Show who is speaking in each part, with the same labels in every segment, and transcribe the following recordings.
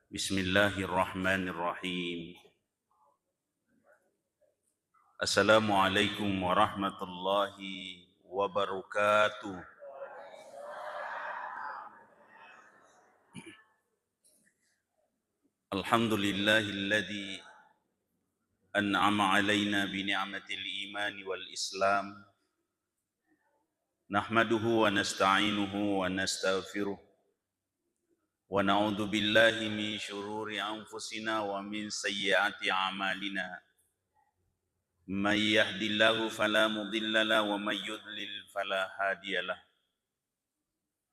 Speaker 1: Bismillahirrahmanirrahim. Assalamualaikum warahmatullahi wabarakatuh. Alhamdulillahilladzi an'ama alaina bi ni'matil iman wal islam. Nahmaduhu wa nasta'inuhu wa nastaghfiruh. Wa na'udzu billahi min syururi anfusina wa min sayyiati a'malina. Man yahdihillahu fala mudilla lahu wa man yudlil fala hadiya lahu.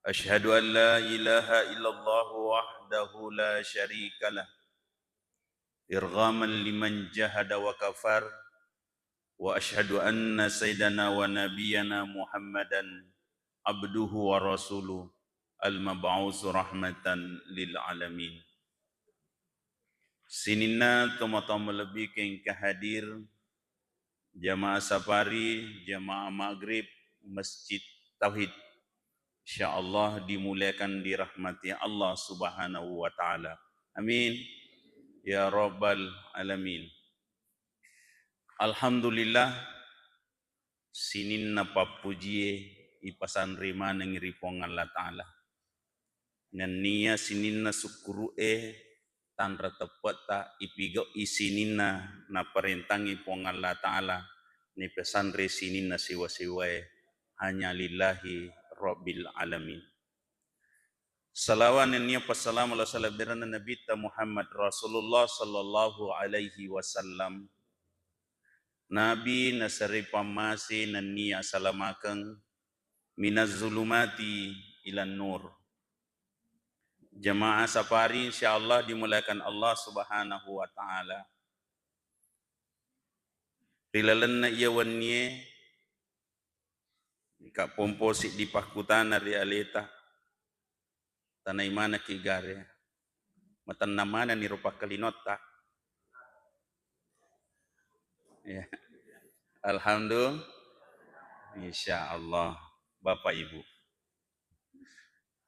Speaker 1: Asyhadu an la ilaha illallah wahdahu la syarika lah. Irghaman liman jahada wa kafar. Wa asyhadu anna sayyidana wa nabiyyana Muhammadan abduhu wa rasuluh al-mab'uts rahmatan lil alamin. Sinina toma-toma lebih keng kahadir jamaah safari, jamaah maghrib, masjid tauhid. InsyaAllah dimuliakan, dirahmati Allah subhanahu wa ta'ala. Amin. Ya Rabbal Alamin. Alhamdulillah, sinin na papujie ipasan rima nangiripong Allah ta'ala. Naniya sinin na sukuru tanra tepat ta ipigo isinin na perintangi pong Allah ta'ala. Ni pesan re sinin na siwa-siwa hanya lillahi Rabbil Alamin. Salawan niya passalam ala salabirana Nabi Muhammad Rasulullah sallallahu alaihi wasallam. Nabi nasari pamasi niya salamakan minaz zulumati ilan nur. Jamaah safari insyaallah dimulakan Allah subhanahu wa ta'ala. Rilalan na iyawan niya Kak pomposi di pakutan dari aleta tanay mana kigare matan namana ni rupa kalinota ya. Alhamdulillah insyaallah Bapak Ibu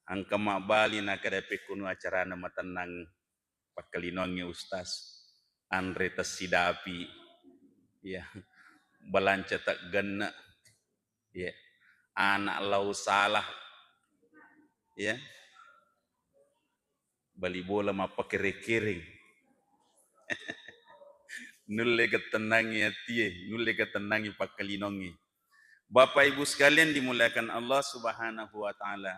Speaker 1: angka mabali na kadape kuno acara na matanang pakalinongnya Ustaz Andre Tasidapi ya balanca tak gana ya anak lau salah ya bali bola mapa kere-kering nulle ketenangi atie nulle ketenangi pakalinongi. Bapak Ibu sekalian dimuliakan Allah subhanahu wa ta'ala,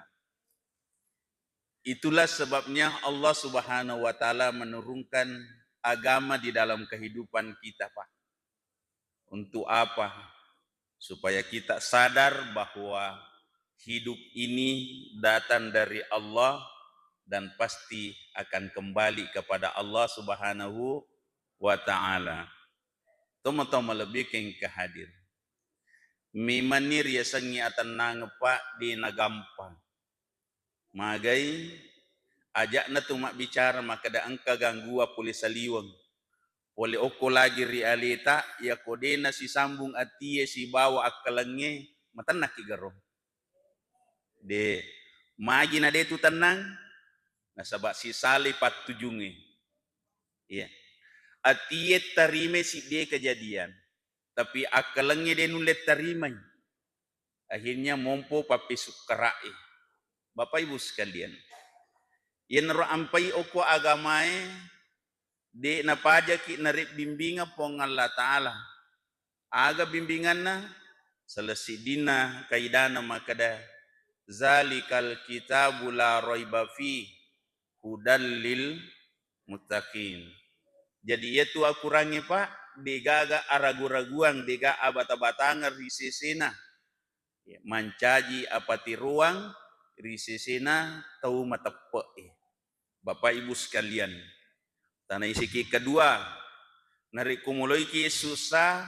Speaker 1: itulah sebabnya Allah subhanahu wa ta'ala menurunkan agama di dalam kehidupan kita Pak. Untuk apa? Supaya kita sadar bahwa hidup ini datang dari Allah dan pasti akan kembali kepada Allah subhanahu wa ta'ala. Toma-toma lebih keng kehadir. Mimanir ya sengi atan nangepa di nagampang. Magai ajak na tumak bicara maka da angka ganggua puli saliwang. Oleh oko lagi realita ya kodena si sambung atie si bawa akalange matanak igaro. De magi na de tu tenang nasabak si sali pat tujunge. Ya. Atie tarime si de kejadian. Tapi akalange de nulet tarimai. Akhirnya mompo papi sukarai. Bapak Ibu sekalian. Yen ro ampai oko agamae de napajaki narik bimbingan pong Allah Ta'ala. Aga bimbingan na selesi dina kaidana makada zalikal kitabu la raiba fi hudal lil muttaqin. Jadi itu akurangi Pak degaga aragu-raguang dega abata-batangan risisina mancaji apati ruang risisina tau matepe. Bapak Ibu sekalian, tanah isiki kedua narik kumuloi ki susah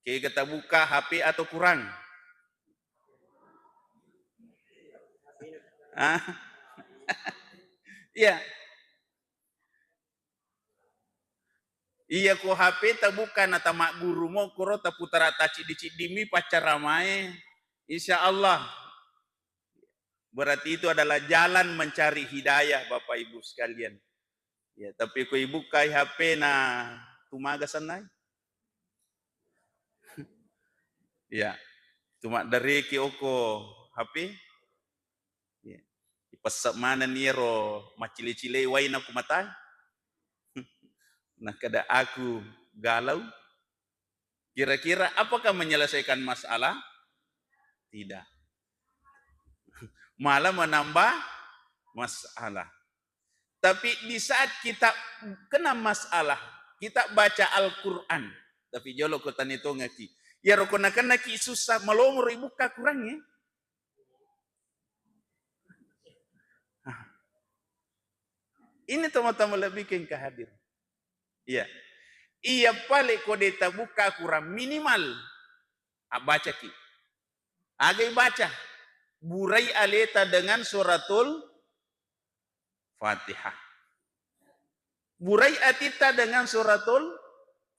Speaker 1: ki kita buka HP atau kurang iya iya ko HP ta buka na tamak guru mo kuro ta putara ta cidi-cidimi pacaramae insyaallah Berarti itu adalah jalan mencari hidayah Bapak Ibu sekalian. Ya, tapi ko ibu kai HP na tumaga sanay. Ya, tuma dari ki oko HP. Ya. Ipasak mana niro macile-cile wai na kumatai. Nah, kada aku galau. Kira-kira apakah menyelesaikan masalah? Tidak. Malah menambah masalah. Tapi di saat kita kena masalah, kita baca Al-Quran. Tapi jolo kota itu ngaki. Ya rokona kena ki susah melomor ibu kurangnya. Ini teman-teman lebih bikin kehadir. Iya. Iya paling kode buka kurang minimal. Baca ki. Agai baca. Burai aleta dengan suratul Fatihah. Burai atita dengan suratul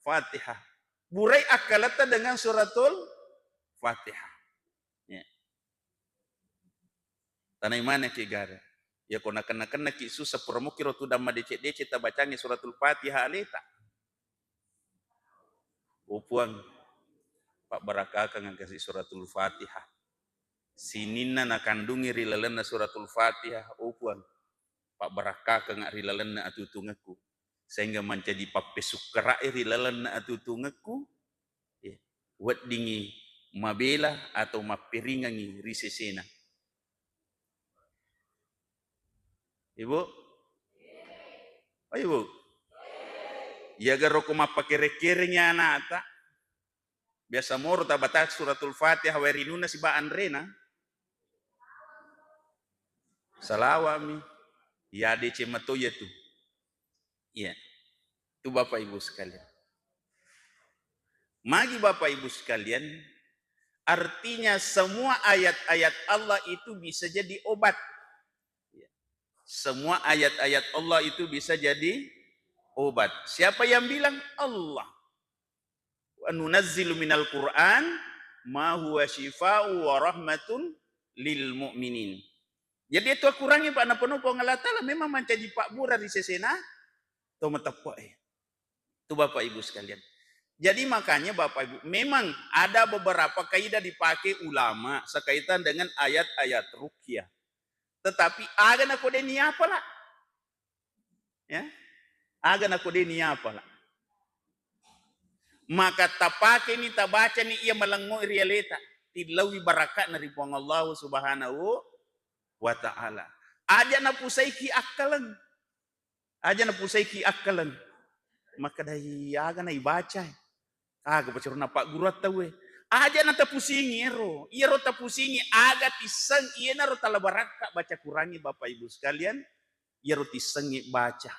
Speaker 1: Fatihah. Burai akalata dengan suratul Fatihah. Ya. Tanah mana ki gara? Ya kona kena ki susah promokiro tu damma dece ta bacangi suratul Fatihah aleta. Upuang Pak Baraka akan kasih suratul Fatihah. Sinina na kandungi rilalena suratul Fatihah. Upuang Pak Baraka akan rilalena atutungaku. Sehingga menjadi papesuk kerai rilalena atutungaku. Ya. Wat dingi mabela atau mapiringangi risesena. Ibu? Oh ibu? Ya garo ko mapakere-kerenya anata. Biasa moro ta batak suratul Fatihah werinuna si ba Andrena. Salawami. Ya DC matoya tu. Iya. Itu Bapak Ibu sekalian. Magi Bapak Ibu sekalian, artinya semua ayat-ayat Allah itu bisa jadi obat. Semua ayat-ayat Allah itu bisa jadi obat. Siapa yang bilang? Allah. Wa nunazzilu minal Qur'an ma huwa syifa'u wa rahmatun lil mu'minin. Jadi itu kurangnya Pak Naponopo ngalatala memang menjadi Pak Bura di sesena atau metapok. Itu Bapak Ibu sekalian. Jadi makanya Bapak Ibu, memang ada beberapa kaidah dipakai ulama sekaitan dengan ayat-ayat ruqyah. Tetapi agan aku deni apa lah? Ya. Agan aku deni apa lah? Maka tapake ni tabaca ni ia malango realita. Tidlawi barakat dari Allah Subhanahu wa ta'ala. Aja na pusaiki akalan. Aja na pusaiki akalan. Maka dahi aga na ibaca. Aga pacaro na Pak Guru tahu. Aja na tapusingi ero. Iro tapusingi aga tisang iya na ro talabaraka baca kurangi Bapak Ibu sekalian. Iro tisangi baca.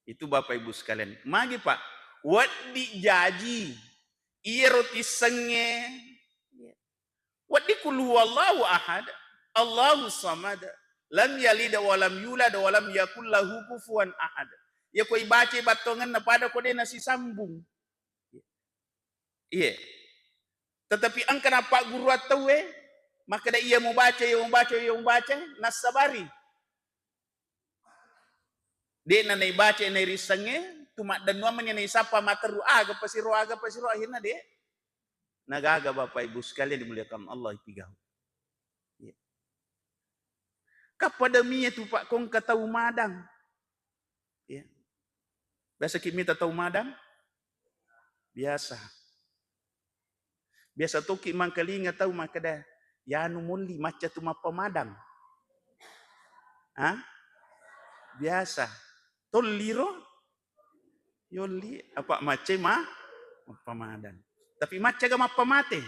Speaker 1: Itu Bapak Ibu sekalian. Magi Pak, wadi jaji. Iro tisangi. Wadi kul huwallahu ahad. Allahu samad. Lam yalid wa lam yulad wa lam yakul lahu kufuwan ahad. Ya kau baca batongan na pada kau dia nasi sambung. Iya. Tetapi angkana Pak Guru atau maka dah ia mau baca, nasabari. Dia nanai baca nanai risange, cuma dan namanya nanai sapa materu aga pasiru akhirnya dia. Nagaga Bapak Ibu sekalian dimuliakan Allah ipigau. Iya. Kapada miye tu Pak kong kata umadang. Ya. Biasa kimi tahu madang? Biasa. Biasa toki mangkalinga tahu makada. Ya anu muli maca tu mapamadang. Hah? Biasa. Toliro? Yoli apa mace mapamadang. Tapi maca ga mapamate.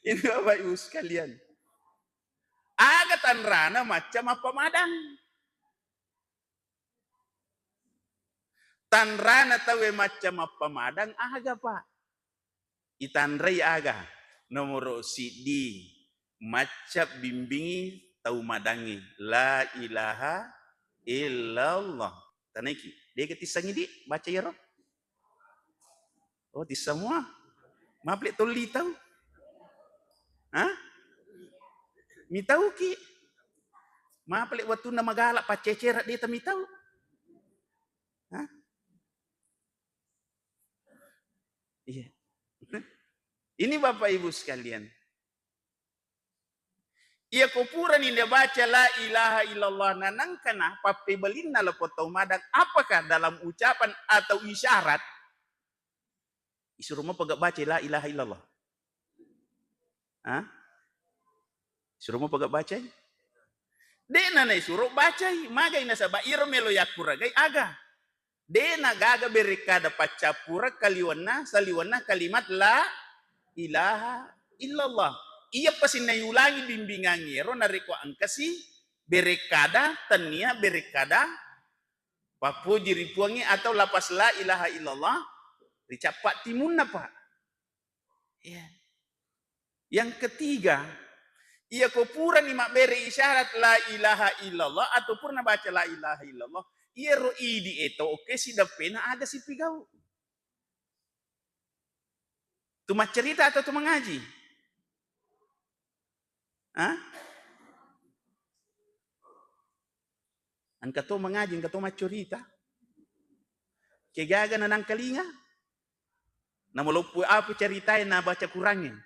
Speaker 1: Ini Bapak Ibu sekalian. Aga tanrana macam apa madang. Tanrana tahu macam apa madang aga Pak. Itanrai aga. Nomor sidi macam bimbingi tahu madangi. La ilaha illallah. Tanaki. Dia ketisangi di baca ya roh. Oh, di semua. Maplik toli tahu. Hah? Mi tahu ki. Maplik waktu nama galak pacecerat dia mi tahu. Hah? Iya. Ini Bapak Ibu sekalian. Ia kupuran ini baca la ilaha illallah nanangkana pape belinna lepotau madan. Apakah dalam ucapan atau isyarat disuruh mau pegak baca la ilaha illallah? Hah? Suruh mau pegak baca? Dena na suruh baca, magai na sa bairo melo yakura gai aga. Dena gaga berikada pacapura kaliwana saliwana kalimat la ilaha illallah. Ia pasti nayulangi bimbingan ngero nariko angkasi berekada tania berekada papu jiripuangi atau lapas la ilaha illallah dicapak timun apa? Ya. Yang ketiga, ia kopura ni mak beri isyarat la ilaha illallah atau purna baca la ilaha illallah. Ia roi di eto oke si dapena ada si pigau. Tu mak cerita atau tu mengaji? Hah? Angka tu mengaji, angka tu mak cerita. Kegaga na nang kalinga. Na melupu apa ceritain na baca kurangnya.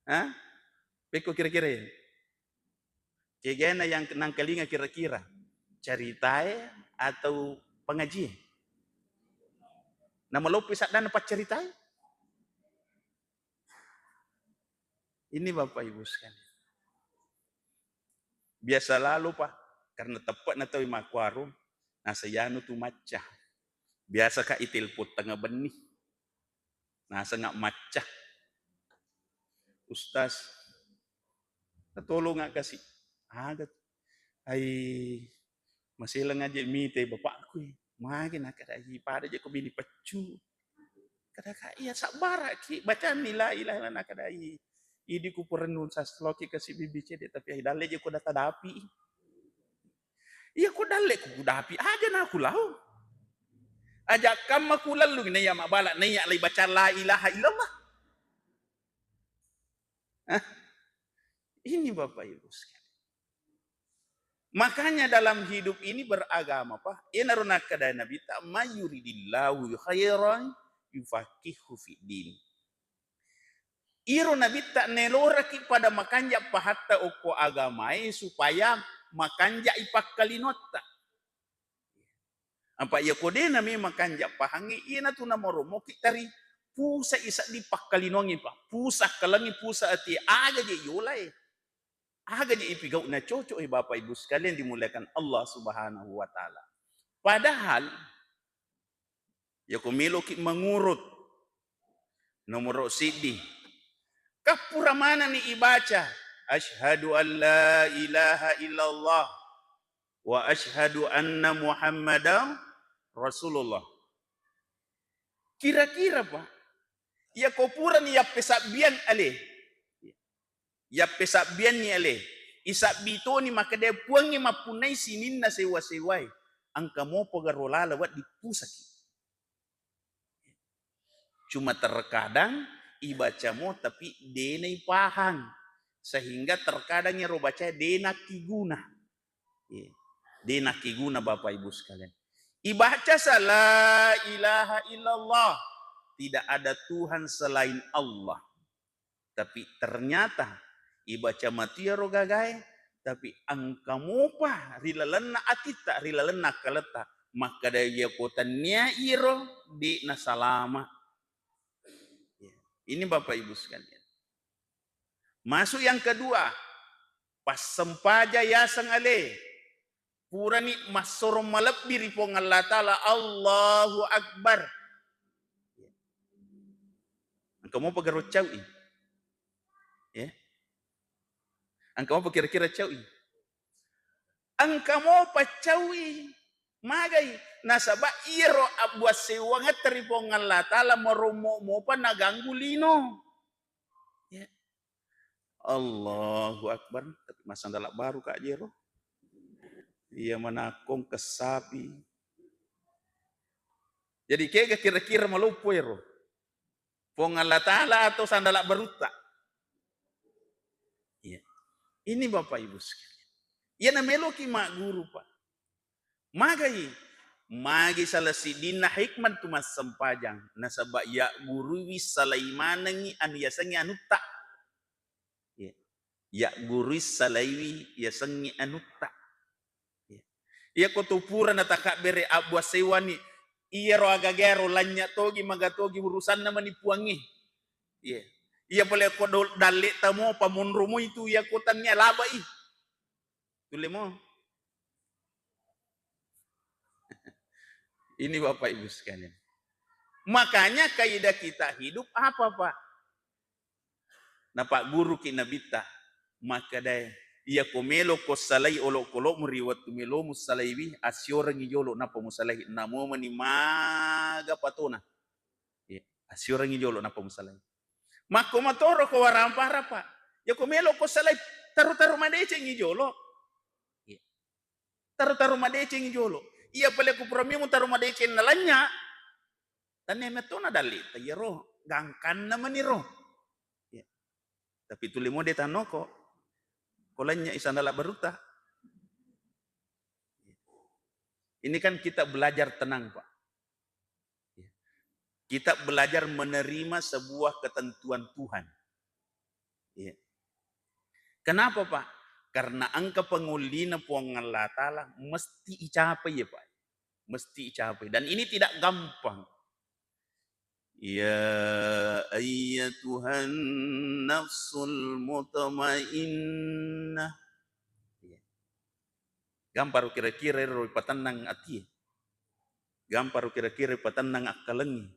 Speaker 1: Hah? Beko kira-kira ya? Kegaga na yang nang kalinga kira-kira. Ceritain atau pengaji? Na melupu sakdan apa ceritain? Ini Bapak Ibu sekalian. Biasa lalu Pak, karena tepat na tahu makwarum, nasa yano tu macah. Biasa ka itilput tengah benih. Nasa ngak macah. Ustaz, tolong ngak kasih. Agak, ay masih lang aja mite bapakku. Makin nak ada pada je ko bini pecu. Kada ka iya sabar ki bacaan nila ilah nak ada idi ku perenun sasloki kasih bibi cede tapi ay dalle je ko data dapi. Iya ko dalle ku dapi aja na aku lau. Ajak kam aku lalu ni ya mak balak ni ya lagi baca la ilaha illallah. Hah? Ini Bapak Ibu sekalian. Makanya dalam hidup ini beragama Pak. Inaruna kada nabi ta mayuridillahu khairan yufaqihu fid din. Iro nabi ta neloraki pada makanja pahatta oko agamai supaya makanja ipakkalinota. Apa ya kode nami makanja pahangi ina tu namoromo kitari pusa isa di pakkalinongi Pak. Pusa kalangi pusa ati aga je yolai. Aga je ipigau na cocok Bapak Ibu sekalian dimuliakan Allah Subhanahu wa taala. Padahal ya kumilo ki mengurut nomor sidi. Kapura mana ni ibaca? Asyhadu an la ilaha illallah wa asyhadu anna Muhammadan Rasulullah. Kira-kira Pak, ya kopura ni ya pesabian ale. Ya pesabian ni ale. Isap bito ni makade puang ni mapunay sinin na sewa-seway. Ang kamo pagarola lawat di pusaki. Cuma terkadang ibaca mo tapi denay pahang. Sehingga terkadang ya baca dena kiguna. Dena kiguna Bapak Ibu sekalian. Ibaca la ilaha illallah. Tidak ada Tuhan selain Allah. Tapi ternyata ibaca matia rogagai. Tapi angkamu pa rilalena atita rilalena kaleta. Maka daya kotanya iro di nasalama. Ini Bapak Ibu sekalian. Masuk yang kedua. Pas sempaja yasang ale. Purani masorom malabiri po ng Allah Ta'ala. Allahu Akbar. Ang kamu pagarot caw eh. Ya. Ang kamu pakira-kira caw eh. Ang kamu pacaw eh. Magay. Nasaba iro abwas sewangat teripong Allah Ta'ala. Marumo mo pa naganggulino. Ya. Allahu Akbar. Tapi masang dalak baru Kak Jero. Ia menakong ke sapi. Jadi kega kira-kira malupo ero. Pong Allah Ta'ala atau sandalak beruta. Ya. Ini Bapak Ibu sekalian. Ya nameloki mak guru Pak. Magai. Magi salah sidina hikmat tu mas sempajang. Nasaba ya guru wisalaimanangi an yasangi anutta. Ya. Ya guru salaiwi yasangi anutta. Ya. Ia kotupura nataka bere abwa sewani. Iya ro agagero lanya togi magatogi urusan nama nipuangi. Iya. Iya boleh ko dalit tamo pamunrumu itu ya kotannya labai. Tule mo. Ini Bapak Ibu sekalian. Makanya kaidah kita hidup apa Pak? Nah Pak Guru kinabita. Maka daya. Iya komelo ko salai olo kolo muriwat tumelo musalaiwi asyorang ijolo napa musalai namo mani maga patona. Iya, asyorang ijolo napa musalai. Mako matoro ko warampara Pak. Ya komelo ko salai taru-taru madeceng ijolo. Iya. Taru-taru madeceng ijolo. Iya pale ko promimu taru madeceng nalanya. Tane metona dali tayero gangkan naman iro. Iya. Tapi tulimo de tanoko. Kolanya isandala beruta. Ini kan kita belajar tenang Pak. Kita belajar menerima sebuah ketentuan Tuhan. Kenapa Pak? Karena angka pengulina puang Allah Ta'ala mesti dicapai ya Pak. Mesti dicapai. Dan ini tidak gampang. Ya ayyatuhan nafsul mutmainnah. Gampar kira-kira roi patanang ati. Gampar kira-kira patanang akalengi.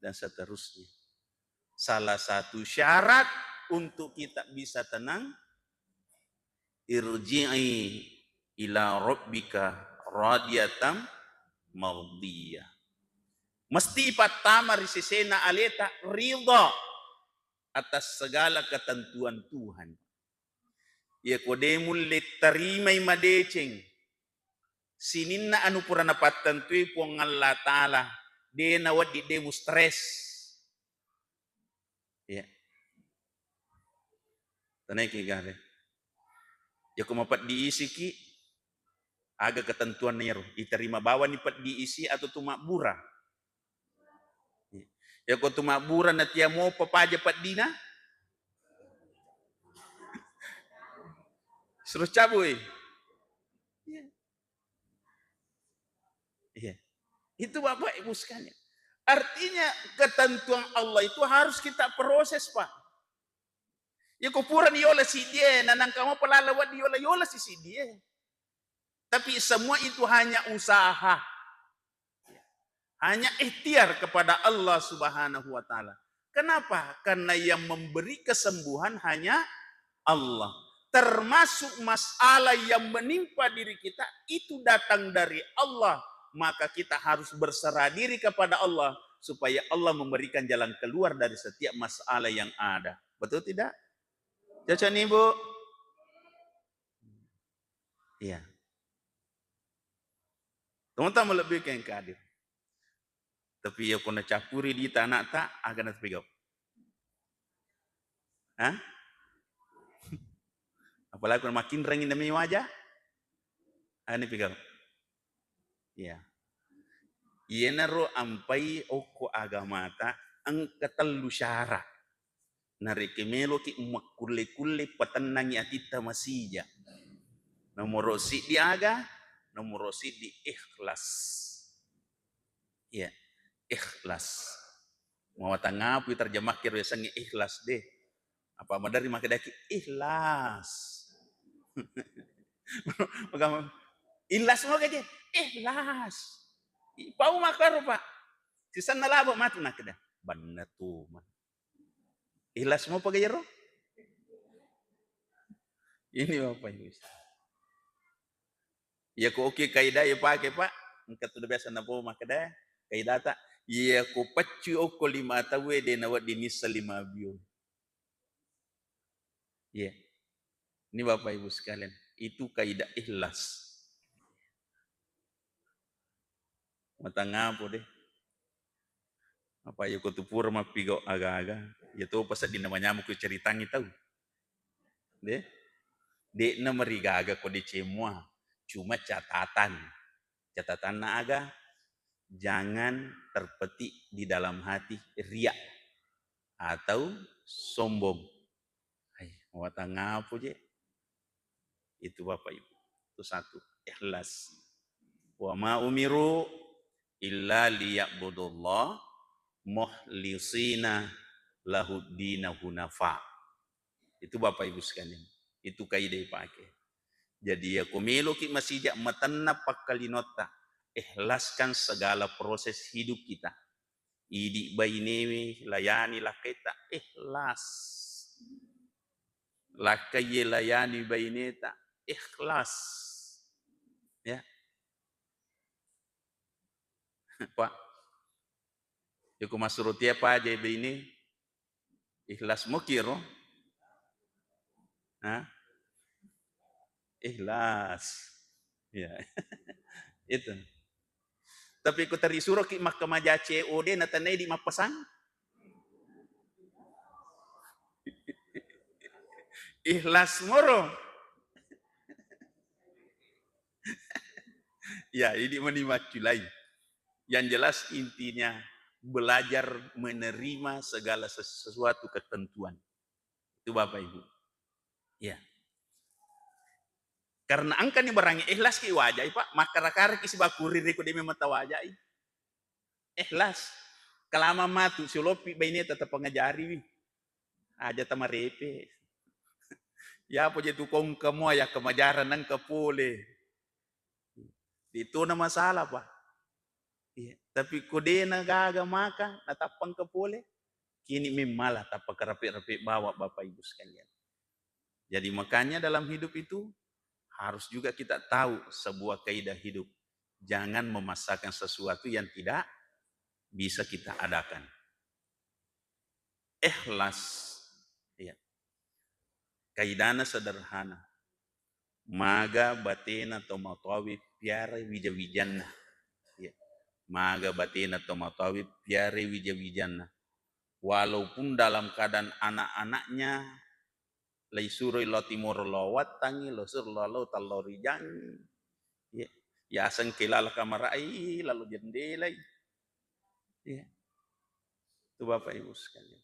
Speaker 1: Dan seterusnya. Salah satu syarat untuk kita bisa tenang. Irji'i ila rabbika radiyatam mardiyah. Mesti pertama risisena aleta ridha atas segala ketentuan Tuhan. Ya kodemul litarimai madeceng. Sininna anu purana patentui puang Allah Ta'ala. Dena wadi demu stres. Ya. Tanai ki gare. Ya kumapat diisi ki. Aga ketentuan nero. Iterima bawa ni pat diisi atau tumak bura. Ya kau tumak bura na tiya mo papaja pat dina. Suruh cabui. Iya. Itu Bapak Ibu sekalian. Artinya ketentuan Allah itu harus kita proses Pak. Ya kupuran yola si dia, nanang kamu pelalawat yola si dia. Tapi semua itu hanya usaha. Hanya ikhtiar kepada Allah Subhanahu wa Ta'ala. Kenapa? Karena yang memberi kesembuhan hanya Allah. Termasuk masalah yang menimpa diri kita itu datang dari Allah. Maka kita harus berserah diri kepada Allah supaya Allah memberikan jalan keluar dari setiap masalah yang ada. Betul tidak? Cocok nih Bu? Iya. Teman-teman lebih ke yang kehadir. Tapi ya kena capuri di tanah tak akan terpegau. Hah? Apalagi makin rengin demi wajah. Ini pegau. Ya. Iya naro ampai oko agama ta ang katelu syara. Nari kemelo ki makule-kule patanangi atita masija. Nomor si di aga, nomor si di ikhlas. Ya, ikhlas. Mau tangapu terjemah kira sangi ikhlas deh. Apa madari makadaki ikhlas. Ikhlas mo kaje, ikhlas. Pau makaro Pak. Sisan nalabo matu nakada. Banna tuman. Ikhlas mo pagayaro? Ini Bapak Ibu. Ya ko oke kaidah ya pakai Pak. Engkat sudah biasa na po makada. Kaidah ta. Ya ko pacu oko 5 tawe de na wadi nisa 5 bio. Ya. Ini Bapak Ibu sekalian. Itu kaidah ikhlas. Mata ngapo deh. Apa ya kau tupur mah pigo aga-aga. Ya tuh pas di namanya mau ceritangi tahu. Dek na marigaga ko di cemua. Cuma catatan na aga jangan terpetik di dalam hati riak atau sombong. Hai, wata ngapu je. Itu Bapak Ibu. Itu satu, ikhlas. Wa ma umiru illa liya'budullah mukhlisina lahuddina hunafa. Itu Bapak Ibu sekalian. Itu kaidah pakai. Jadi ya kumilo ki masijak matanna pakkalinota. Ikhlaskan segala proses hidup kita. Idi bainewi layani laketa ikhlas. Lakaye layani baineta ikhlas. Ya. Pak. Yuko masurutia pa aja ini ikhlas mukiro. Hah? Ikhlas. Ya. Itu. Tapi ku tari suruh ki mahkamah COD na tanay di mapasang. Ikhlas moro. Ya, ini menimacu lain. Yang jelas intinya belajar menerima segala sesuatu ketentuan. Itu Bapak Ibu. Ya. Karena angka ni barangi ikhlas ki wajai Pak, makara-kara ki bakuri riko demi mata wajai. Ikhlas. Kelama matu silopi baini tetap pengajari wi. Aja tamarepe. Ya po je tukong kamu ya kemajaran nang kapole. Itu na masalah Pak. Ya. Tapi kode na gaga maka natapang kapole. Kini memalah tapak rapi-rapi bawa Bapak Ibu sekalian. Jadi makanya dalam hidup itu harus juga kita tahu sebuah kaidah hidup. Jangan memaksakan sesuatu yang tidak bisa kita adakan. Ikhlas. Ya. Kaidahnya sederhana. Maga batina tomatawi piare wijawijanna. Ya. Maga batina tomatawi piare wijawijanna. Walaupun dalam keadaan anak-anaknya lay suro lo timur lowat tangi lo sur lo talorijang ya asang kilala kamarai lalu jendela ya itu Bapak Ibu sekalian.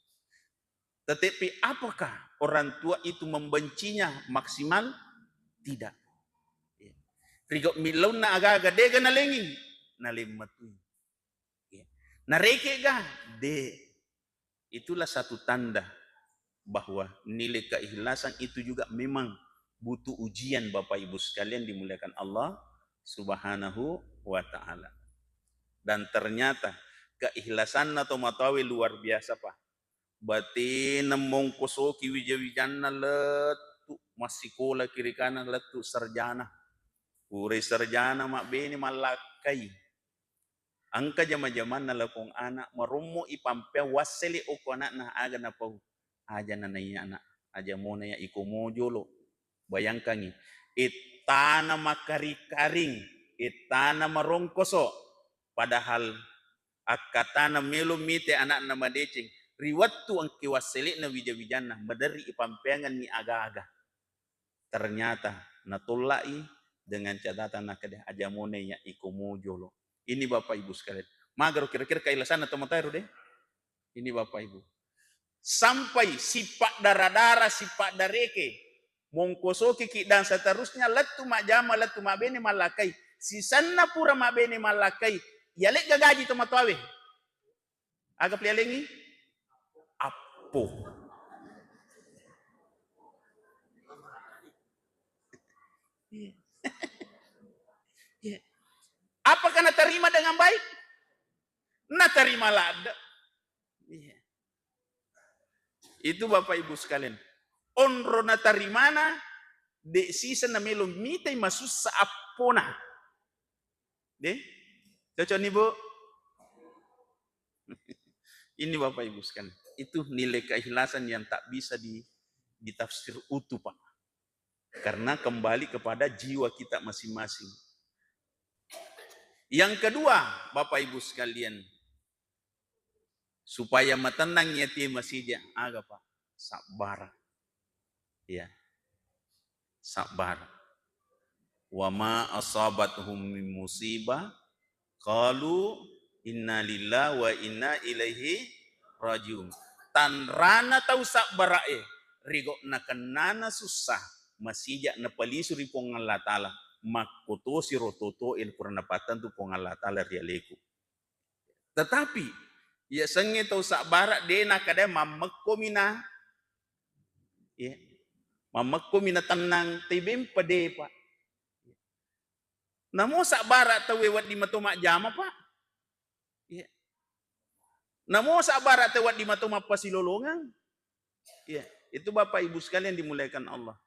Speaker 1: Tetapi apakah orang tua itu membencinya maksimal? Tidak. Ya. Rigo milon na aga-aga dega na lengi na limatu ya. Na reke ga de. Itulah satu tanda bahwa nilai keikhlasan itu juga memang butuh ujian Bapak Ibu sekalian dimuliakan Allah Subhanahu wa ta'ala. Dan ternyata keikhlasan atau matawi luar biasa Pak. Batin mongkosoki wijawijana letu masikola kiri kanan letu sarjana. Ure sarjana mak beni malakai. Angka zaman-zaman na lakong anak marumo ipampe waseli oko anak na aga na pau. Aja na naya anak. Aja mo na ya ikomojolo. Bayangkan ni. Itana makari-karing. Itana marongkoso. Padahal akatana melo mite anak na madecing. Riwatu ang kiwaseli na wijawijana. Madari ipampeangan ni aga-aga. Ternyata natulai dengan catatan na kada aja mo na ya ikomojolo. Ini Bapak Ibu sekalian. Magar kira-kira keikhlasan atau matairu deh. Ini Bapak Ibu. Sampai sifat darah-darah, sifat dareke. Mongkosoki ki dan seterusnya letu mak jama, letu mak bene malakai. Sisanna pura mak bene malakai. Ya lek gagaji to matawe. Agak lialengi. Apo. Apakah nak terima dengan baik? Nak terima lada. Itu Bapak Ibu sekalian. Onro na tarimana de sisa na melo mitay masus sa apona. De? Cocok nih Bu? Ini Bapak Ibu sekalian. Itu nilai keikhlasan yang tak bisa ditafsir utuh Pak. Karena kembali kepada jiwa kita masing-masing. Yang kedua, Bapak Ibu sekalian, supaya matenang yati masija aga Pak sabar ya sabar wa ma asabatuhum min musibah qalu inna lillahi wa inna ilaihi rajiun tan rana tau sabar rigo nakanana susah masija na palisu ri pong Allah taala makoto sirototo il purnapatan tu pong Allah taala rialeku tetapi ya sange tau sabar de na kada mamekkomina ya mamekkomina tenang tibim pade Pak. Namo sak barat tewewat di matuma jama Pak. Ya. Namo sak barat tewat di matuma pasilolongan. Ya, itu Bapak Ibu sekalian dimuliakan Allah.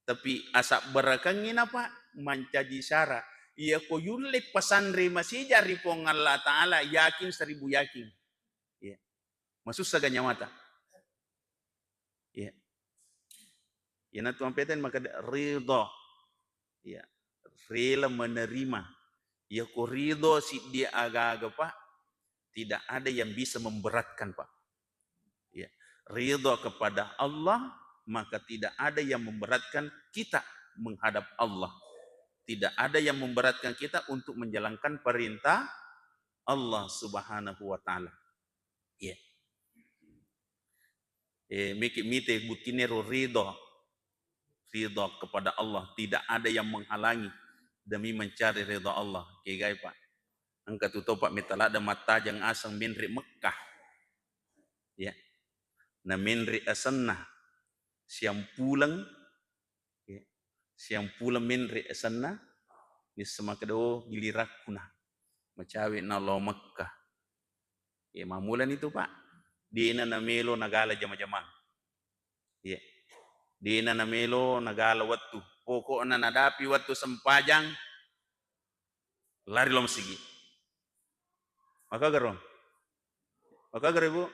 Speaker 1: Tapi asak berakangin apa? Mancaji syara. Ya ko yulek pasandre masih jari pong Allah Ta'ala yakin 1000 yakin. Ya. Masuk saganya mata. Ya. Ya na tuan peten maka ridho. Ya. Rela menerima. Ya ko ridho si dia agak-agak Pak. Tidak ada yang bisa memberatkan Pak. Ya. Ridho kepada Allah, maka tidak ada yang memberatkan kita menghadap Allah. Tidak ada yang memberatkan kita untuk menjalankan perintah Allah Subhanahu wa taala. Ya. Mite butinero ridho. Ridho kepada Allah, tidak ada yang menghalangi demi mencari ridho Allah. Kigai Pak. Angkat tutup Pak mitala ada mata jang asang minri Mekah. Ya. Na minri asannah siang pulang ya. Siang pulang minri asannah ni semakado gilirakuna macawi na lo Mekah. Ya mamulan itu Pak. Di ina na melo nagala jama-jama. Ya. Di ina na melo nagala wattu. Pokok na nadapi wattu sempajang lari lom sigi. Maka garong. Maka garibu.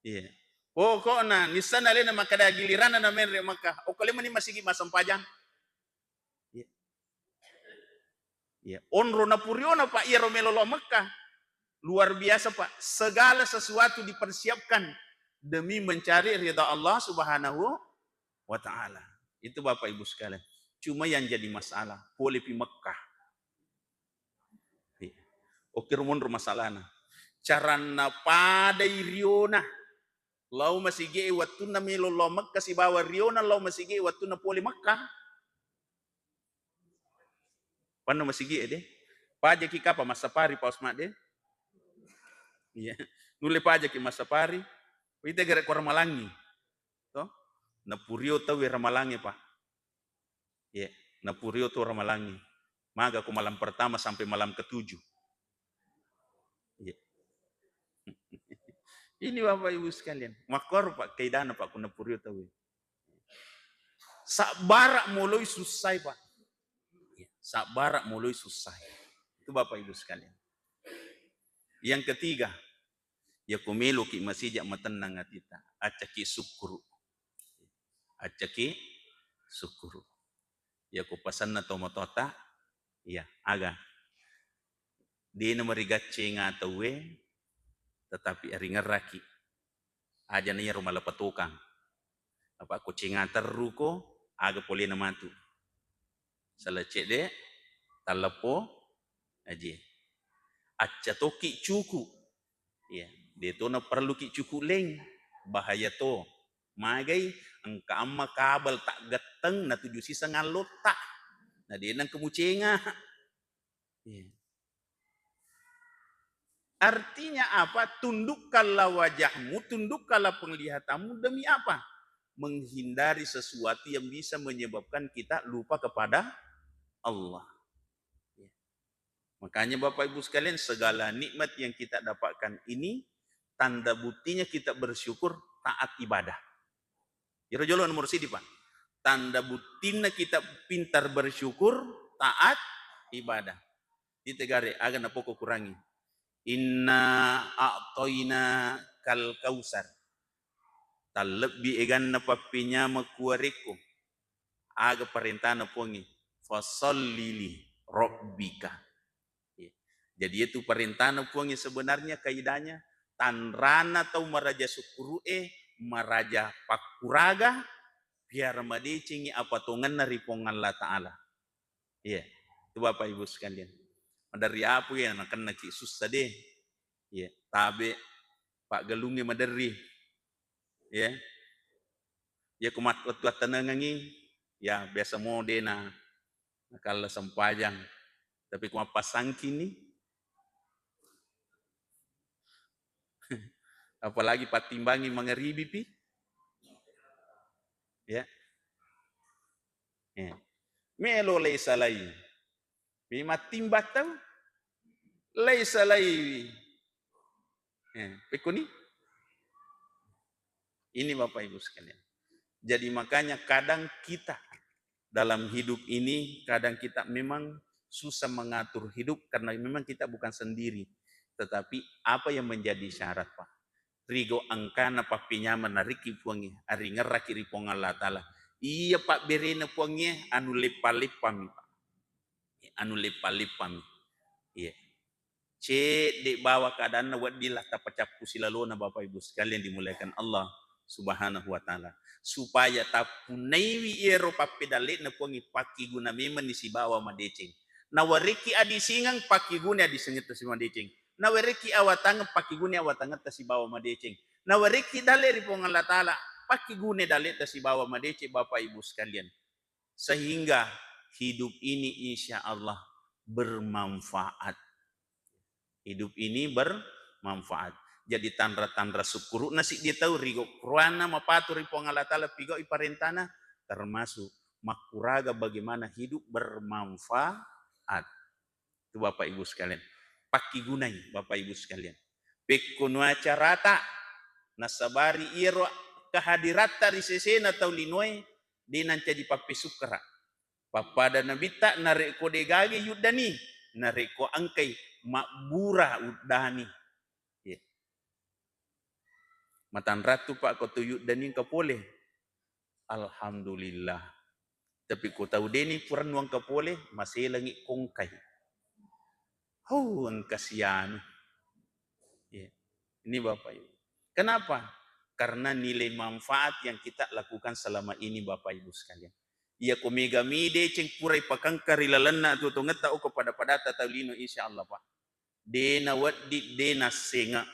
Speaker 1: Iya. Pokoknya nisan alena makada giliran na menre Mekah. O kalima ni masigi masampajang. Iya. Iya. Onro na puriona Pak iya romelo lo Mekah. Luar biasa Pak. Segala sesuatu dipersiapkan demi mencari ridha Allah Subhanahu wa taala. Itu Bapak Ibu sekalian. Cuma yang jadi masalah boleh pi Mekah. Oke rumun rumah salana. Carana pada iriona. Lau masige waktu na melo lo Mekah si bawa riona lau masige waktu na poli Mekah. Pano masige deh. Paja ki kapa masapari paus mak deh. Iya. Nule paja ki masapari. Kita gerak ke Ramalangi. Toh? Na purio tahu Ramalangi Pak. Iya. Na purio tuh Ramalangi. Maga ku malam pertama sampai malam ke-7. Iya. Ini Bapak Ibu sekalian. Makor Pak kaidana Pak kuna purio tahu. Sak barak mulai susah Pak. Sak barak mulai susah. Itu Bapak Ibu sekalian. Yang ketiga, ya kumelu ki masijak matenang atita. Acaki syukuru. Acaki syukuru. Ya ku pasan na tomotota. Ya, aga. Di na marigatse nga tawe. Tetapi ari ngeraki. Aja niya rumala patukang. Apa aku cingatar ruko. Aga poli na matu. Salecek de. Talapo. Aje. Aca toki cuku. Ya, dia to na perlu ki cuku leng. Bahaya to. Magai angka amma kabel tak geteng na tujuh sisa ngalot tak. Nah dia nang kemucenga. Ya. Artinya apa? Tundukkanlah wajahmu, tundukkanlah penglihatanmu demi apa? Menghindari sesuatu yang bisa menyebabkan kita lupa kepada Allah. Ya. Makanya Bapak Ibu sekalian, segala nikmat yang kita dapatkan ini tanda buktinya kita bersyukur taat ibadah. Ya jolo nomor sidi Pak. Tanda buktinya kita pintar bersyukur taat ibadah. Di tegare aga na pokok kurangi. Inna a'toina kal kausar. Talebbi egan na papinya makuariku. Aga perintah na pongi. Fasallili rabbika. Jadi itu perintah na pongi sebenarnya kaidahnya tanrana atau maraja sukuru maraja pakuraga biar madicingi apa tungan dari Allah Ta'ala. Iya, itu Bapak Ibu sekalian. Madari apa ya, nakan naki susah deh. Iya, tabe Pak Galungi madari. Ya, ya kumat kuat tenangangi. Ya biasa mau deh nakal sempajang. Tapi kumat pasang kini. Apalagi patimbangi mengeribi pi. Ya. Ya. Melo laisa lai. Pi matimbat tau. Laisa lai. Ya, pikuni. Ini Bapak Ibu sekalian. Jadi makanya kadang kita dalam hidup ini, kadang kita memang susah mengatur hidup karena memang kita bukan sendiri. Tetapi apa yang menjadi syarat Pak? Rigo angkana papinya menariki puangi, ari ngeraki ripong Allah Ta'ala. Iya Pak berena puangi, anu lepalipami Pak. Anu lepalipami. Iya. Cek di bawah keadaan wadilah tapacap kusilalona Bapak Ibu sekalian dimuliakan Allah Subhanahu wa Ta'ala, supaya tapunaiwi ero papedalit na puangi paki guna memang di si bawah madecing. Nawariki adi singang paki guna adi sengit si madecing. Nawariki awatangan paki guna awatangan si bawah madecing. Nawariki daleri pong Allah Ta'ala paki guna dalit si bawah madecing Bapak Ibu sekalian. Sehingga hidup ini insya Allah bermanfaat. Hidup ini bermanfaat. Jadi tandra-tandra syukur nasi dia tahu rigo kruana mapatu ripong Allah Ta'ala pigo iparentana termasuk makuraga bagaimana hidup bermanfaat. Itu Bapak Ibu sekalian. Paki gunai Bapak Ibu sekalian. Pekunu acarata nasabari iro kehadirat dari sesena atau linoi dinan jadi papi sukra. Papada nabita nareko degage yudani nareko angkai makbura udani. Matan ratu Pak kau tuyuk dan yang kapoleh. Alhamdulillah. Tapi kau tahu deni puran uang kapoleh masih lagi kongkai. Ang kasihan. Ya. Ini Bapak Ibu. Kenapa? Karena nilai manfaat yang kita lakukan selama ini Bapak Ibu sekalian. Ia komega mide ceng purai pakangkari lalana tu ngeta kepada padata taulino insyaallah Pak. Dena wadi dena senga.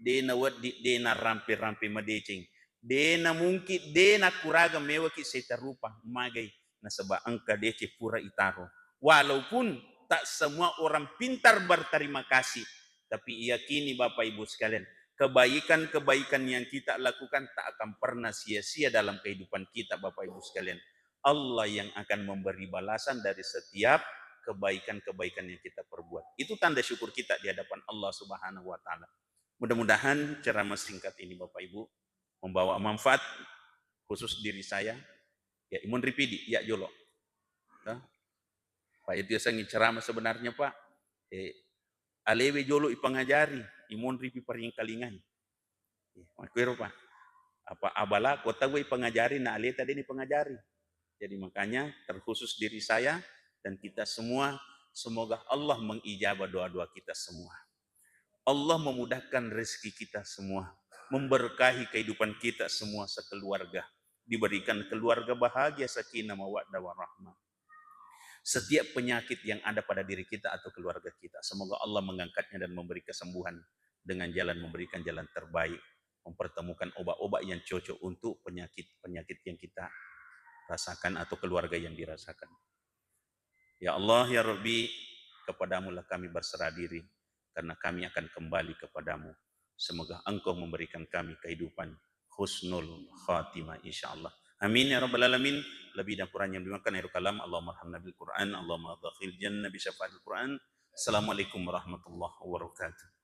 Speaker 1: Dena wadi dena rampe-rampe madecing. Dena mungkin dena kuraga mewaki setarupa magai nasaba angka dece pura itaro. Walaupun tak semua orang pintar berterima kasih, tapi yakini Bapak Ibu sekalian, kebaikan-kebaikan yang kita lakukan tak akan pernah sia-sia dalam kehidupan kita Bapak Ibu sekalian. Allah yang akan memberi balasan dari setiap kebaikan-kebaikan yang kita perbuat. Itu tanda syukur kita di hadapan Allah Subhanahu wa Ta'ala. Mudah-mudahan ceramah singkat ini Bapak Ibu membawa manfaat khusus diri saya. Ya imun ripidi, ya jolo. Pak itu yang ceramah sebenarnya Pak. Alewe jolo ipangajari, imun ripi paring kalingan. Makwero Pak. Apa abala kota gue ipangajari, na ale tadi ipangajari. Jadi makanya terkhusus diri saya dan kita semua, semoga Allah mengijabah doa-doa kita semua. Allah memudahkan rezeki kita semua, memberkahi kehidupan kita semua sekeluarga, diberikan keluarga bahagia, sakinah, mawaddah warahmah. Setiap penyakit yang ada pada diri kita atau keluarga kita, semoga Allah mengangkatnya dan memberi kesembuhan dengan memberikan jalan terbaik, mempertemukan obat-obat yang cocok untuk penyakit-penyakit yang kita rasakan atau keluarga yang dirasakan. Ya Allah, ya Rabbi, kepadamu lah kami berserah diri, karena kami akan kembali kepadamu. Semoga Engkau memberikan kami kehidupan husnul khatimah insyaallah. Amin ya rabbal alamin. Lebih dan kurang yang dimakan air kalam. Allahumma arhamna bil Quran, Allahumma adkhil jannah bi syafaatil Quran. Assalamualaikum warahmatullahi wabarakatuh.